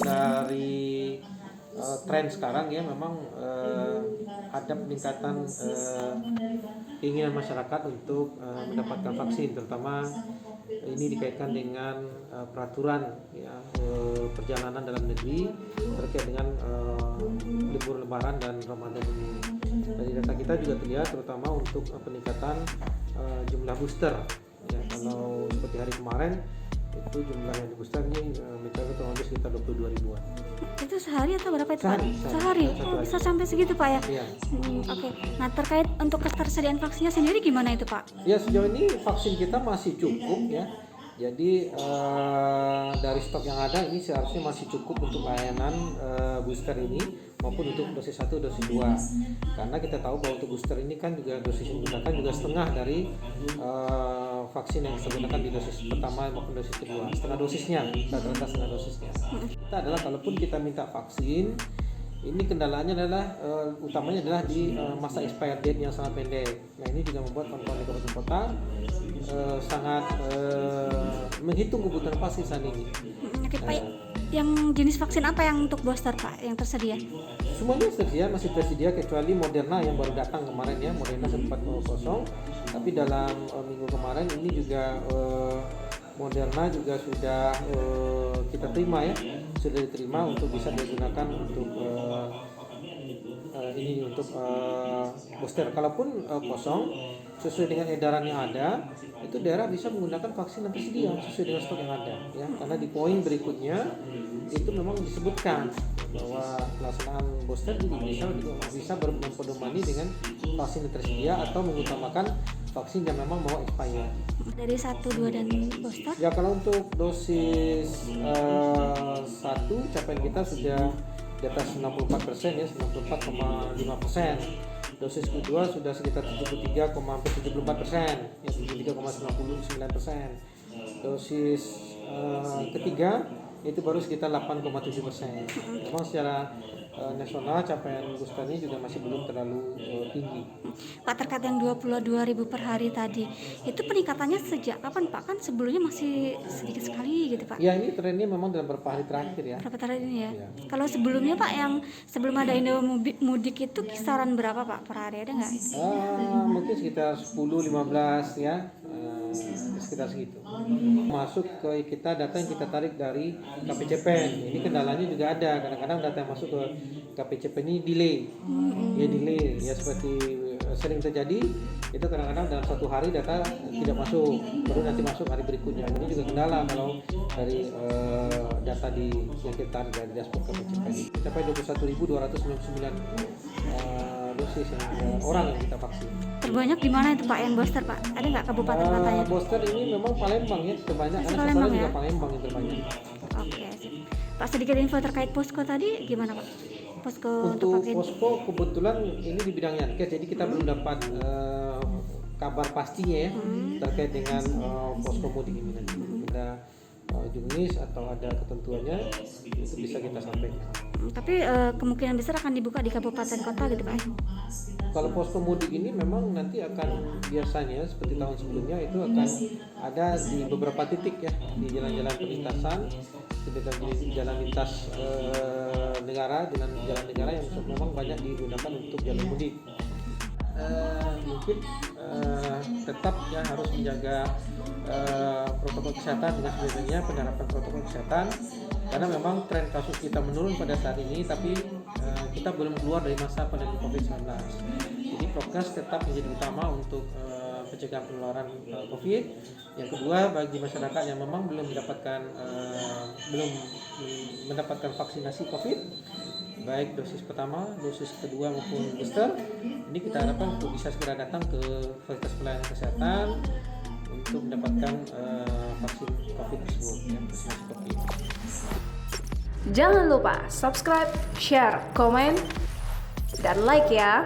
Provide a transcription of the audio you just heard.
dari tren sekarang ya memang ada peningkatan keinginan masyarakat untuk mendapatkan vaksin, terutama ini dikaitkan dengan peraturan ya, perjalanan dalam negeri terkait dengan libur Lebaran dan Ramadan ini. Dari data kita juga terlihat terutama untuk peningkatan jumlah booster ya, kalau seperti hari kemarin itu jumlah yang di booster ini mencapai kurang lebih sekitar 22 ribuan. Itu sehari atau berapa itu Sehari, Pak? Sehari. Oh, bisa sampai segitu Pak ya? Iya. Oke. Nah, terkait untuk ketersediaan vaksinnya sendiri gimana itu Pak? Ya, sejauh ini vaksin kita masih cukup ya. Jadi dari stok yang ada ini seharusnya masih cukup untuk layanan booster ini maupun untuk dosis 1, dosis 2. Karena kita tahu bahwa untuk booster ini kan juga dosis yang digunakan juga setengah dari vaksin yang digunakan di dosis pertama maupun dosis kedua. Setengah dosisnya, rata-rata setengah dosisnya. Kita adalah kalaupun kita minta vaksin, ini kendalanya adalah utamanya adalah di masa expired date yang sangat pendek. Nah, ini juga membuat kawan-kawan di kabupaten kota sangat menghitung kebutuhan vaksin saat ini. Oke Pak, yang jenis vaksin apa yang untuk booster Pak yang tersedia? Semuanya tersedia, masih tersedia kecuali Moderna yang baru datang kemarin ya, Moderna 1400. Tapi dalam minggu kemarin ini juga Moderna juga sudah kita terima ya, sudah diterima untuk bisa digunakan untuk ini untuk booster. Kalaupun kosong sesuai dengan edaran yang ada, itu daerah bisa menggunakan vaksin yang tersedia sesuai dengan stok yang ada ya. Karena di poin berikutnya itu memang disebutkan bahwa pelaksanaan booster di Indonesia bisa berpedomani dengan vaksin yang tersedia atau mengutamakan vaksin yang memang mau expired. Dari 1, 2 dan booster? Ya, kalau untuk dosis 1 capaian kita sudah di atas 64% ya, 94,5%. Dosis kedua sudah sekitar 73,74%, ya 73,99%. Dosis ketiga itu baru sekitar 8,7%. Memang secara nasional capaian booster ini juga masih belum terlalu tinggi. Pak, terkait yang 22.000 per hari tadi, itu peningkatannya sejak kapan Pak? Kan sebelumnya masih sedikit sekali gitu Pak. Ya, ini trennya memang dalam beberapa hari terakhir ya. Berapa hari ini ya? Ya. Kalau sebelumnya Pak, yang sebelum ada Indo Mudik itu kisaran berapa Pak per hari, ada nggak? Mungkin sekitar 10-15 ya, sekitar segitu. Masuk ke kita data yang kita tarik dari KPCPEN. Ini kendalanya juga ada. Kadang-kadang data yang masuk ke KPCPEN ini delay. Ya delay. Ya seperti sering terjadi. Itu kadang-kadang dalam satu hari data tidak masuk, baru nanti masuk hari berikutnya. Ini juga kendala kalau dari data yang kita tarik dari dashboard KPCPEN. Mencapai 21.299 dosis yang orang yang kita vaksin. Terbanyak di mana itu Pak yang booster Pak? Ada nggak kabupaten kotanya? Booster ini memang Palembang ya terbanyak, karena Palembang juga ya? Palembang yang terbanyak. Oke, sip. Pak, sedikit info terkait posko tadi gimana Pak? Posko untuk Untuk vaksin? posko kebetulan ini di bidang Yankes, jadi kita belum dapat kabar pastinya ya terkait dengan posko mudik ini nanti. Ada juknis atau ada ketentuannya itu bisa kita sampaikan. Tapi kemungkinan besar akan dibuka di kabupaten kota gitu Pak? Kalau posko mudik ini memang nanti akan biasanya seperti tahun sebelumnya itu akan ada di beberapa titik ya, di jalan-jalan perlintasan, di jalan lintas negara, jalan negara yang memang banyak digunakan untuk jalur mudik. Mungkin tetap ya harus menjaga protokol kesehatan dengan sebenarnya penerapan protokol kesehatan, karena memang tren kasus kita menurun pada saat ini, tapi kita belum keluar dari masa pandemi COVID-19. Jadi prokes tetap menjadi utama untuk pencegahan penularan COVID. Yang kedua, bagi masyarakat yang memang belum mendapatkan vaksinasi COVID, baik dosis pertama, dosis kedua maupun booster, ini kita harapkan untuk bisa segera datang ke fasilitas pelayanan kesehatan untuk mendapatkan vaksin COVID tersebut, ya, vaksinasi COVID. Jangan lupa subscribe, share, komen, dan like ya.